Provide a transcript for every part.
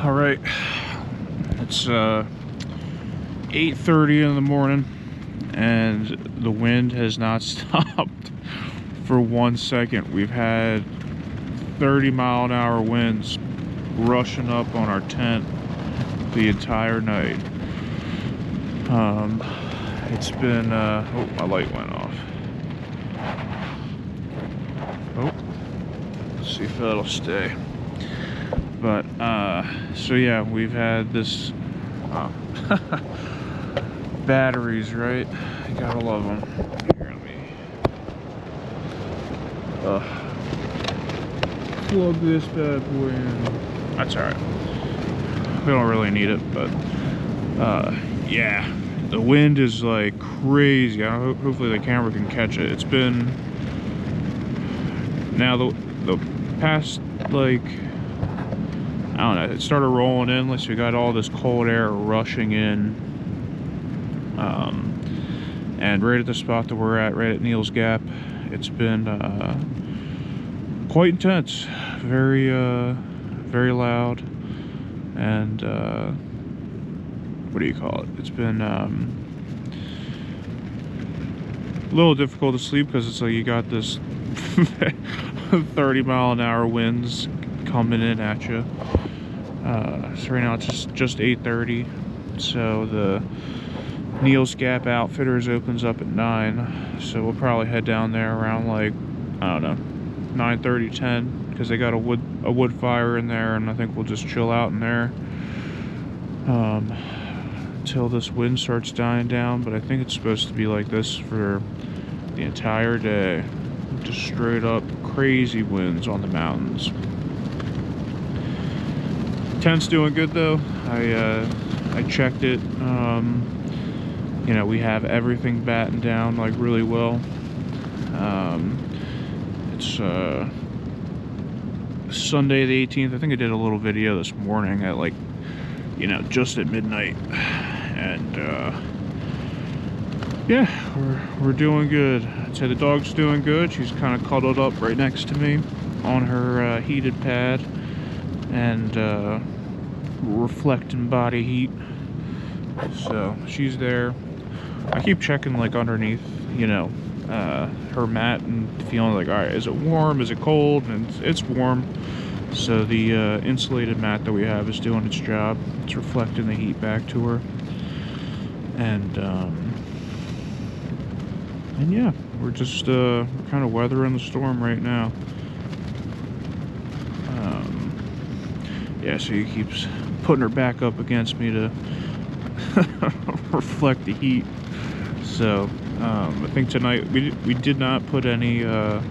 All right, it's 8:30 in the morning, and the wind has not stopped for 1 second. We've had 30-mile-an-hour winds rushing up on our tent the entire night. It's been oh, my light went off. Oh, let's see if that'll stay. But so yeah, we've had this batteries, right? You gotta love them. Here, let me plug this bad boy in. That's all right. We don't really need it, but yeah, the wind is like crazy. Hopefully the camera can catch it. It's been now the past, like, I don't know, it started rolling in, like, so we got all this cold air rushing in, and right at the spot that we're at, right at Neal's Gap, it's been quite intense, very loud, and what do you call it? It's been a little difficult to sleep because it's like you got this 30-mile-an-hour winds coming in at you. So right now it's just 8:30. So the Neal's Gap Outfitters opens up at 9. So we'll probably head down there around, like, I don't know, 9:30, 10, because they got a wood fire in there, and I think we'll just chill out in there until this wind starts dying down. But I think it's supposed to be like this for the entire day. Just straight up crazy winds on the mountains. Tent's doing good though. I checked it. You know, we have everything battened down like really well. It's Sunday the 18th. I think I did a little video this morning at, like, you know, just at midnight, and yeah, we're doing good. I'd say the dog's doing good. She's kind of cuddled up right next to me on her heated pad, and reflecting body heat, so she's there. I keep checking, like, underneath, you know, her mat, and feeling like, all right, is it warm, is it cold? And it's warm. So the insulated mat that we have is doing its job. It's reflecting the heat back to her, and yeah, we're just kind of weathering the storm right now. Yeah, so he keeps putting her back up against me to reflect the heat. So I think tonight we did not put any oh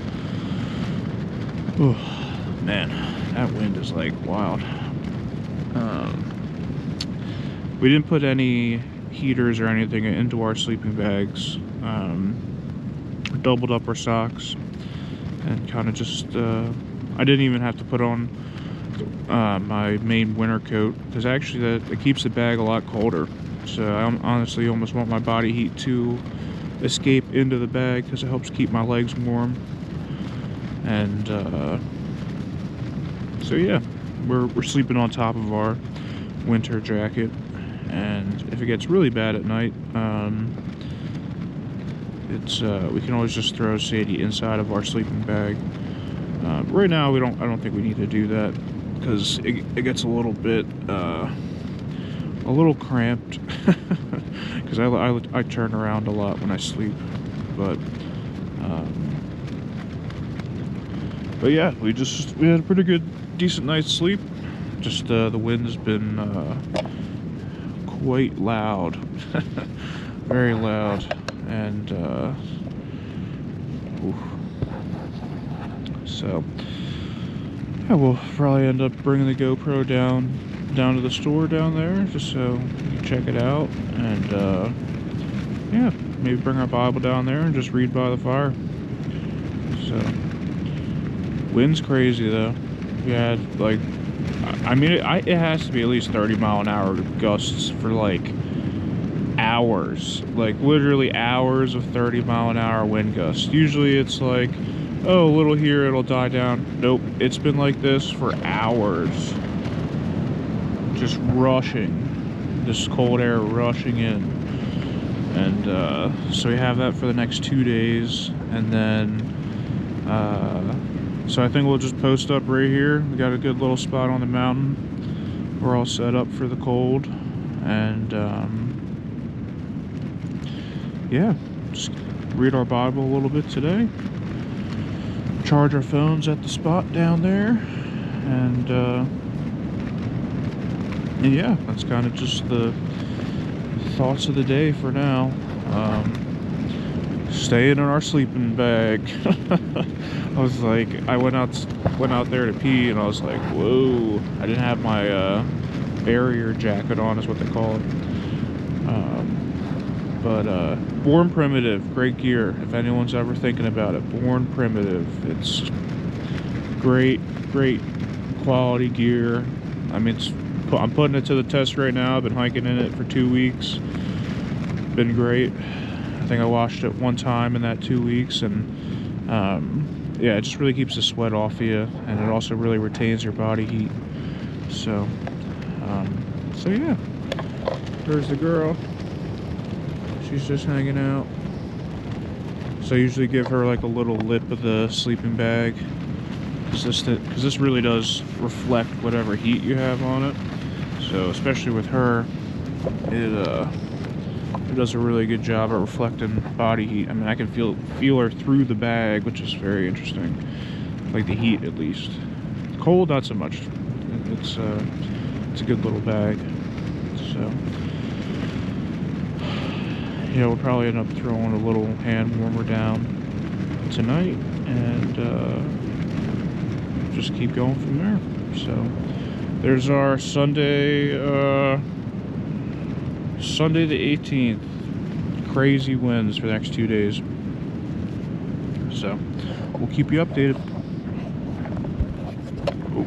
man, that wind is like wild. We didn't put any heaters or anything into our sleeping bags. Doubled up our socks and kind of just I didn't even have to put on my main winter coat, because actually that keeps the bag a lot colder. So I honestly almost want my body heat to escape into the bag, because it helps keep my legs warm. And so yeah, we're sleeping on top of our winter jacket, and if it gets really bad at night, it's we can always just throw Sadie inside of our sleeping bag. Right now I don't think we need to do that, because it gets a little bit a little cramped, because I turn around a lot when I sleep. But yeah, we had a pretty good, decent night's sleep. Just the wind has been quite loud, very loud, and so yeah, we'll probably end up bringing the GoPro down to the store down there, just so we can check it out, and yeah, maybe bring our Bible down there and just read by the fire. So wind's crazy though. We had, like, I mean, it has to be at least 30-mile-an-hour gusts for like hours, like literally hours of 30-mile-an-hour wind gusts. Usually it's like, oh, a little here, it'll die down. Nope, it's been like this for hours. just rushing, this cold air rushing in. And so we have that for the next 2 days, and then so I think we'll just post up right here. We got a good little spot on the mountain. We're all set up for the cold, and yeah, just read our Bible a little bit today, charge our phones at the spot down there, and yeah, that's kind of just the thoughts of the day for now. Staying in our sleeping bag. I was like, I went out there to pee, and I was like, whoa, I didn't have my barrier jacket on, is what they call it. But Born Primitive, great gear. If anyone's ever thinking about it, Born Primitive, it's great quality gear. I mean, I'm putting it to the test right now. I've been hiking in it for 2 weeks. Been great. I think I washed it 1 time in that 2 weeks, and yeah, it just really keeps the sweat off you, and it also really retains your body heat. So so yeah, there's the girl. She's just hanging out. So I usually give her like a little lip of the sleeping bag, because this really does reflect whatever heat you have on it. So especially with her, it does a really good job at reflecting body heat. I mean, I can feel her through the bag, which is very interesting. Like the heat, at least. Cold, not so much. It's a good little bag. So yeah, we'll probably end up throwing a little hand warmer down tonight, and just keep going from there. So there's our Sunday the 18th. Crazy winds for the next 2 days. So we'll keep you updated. Oh.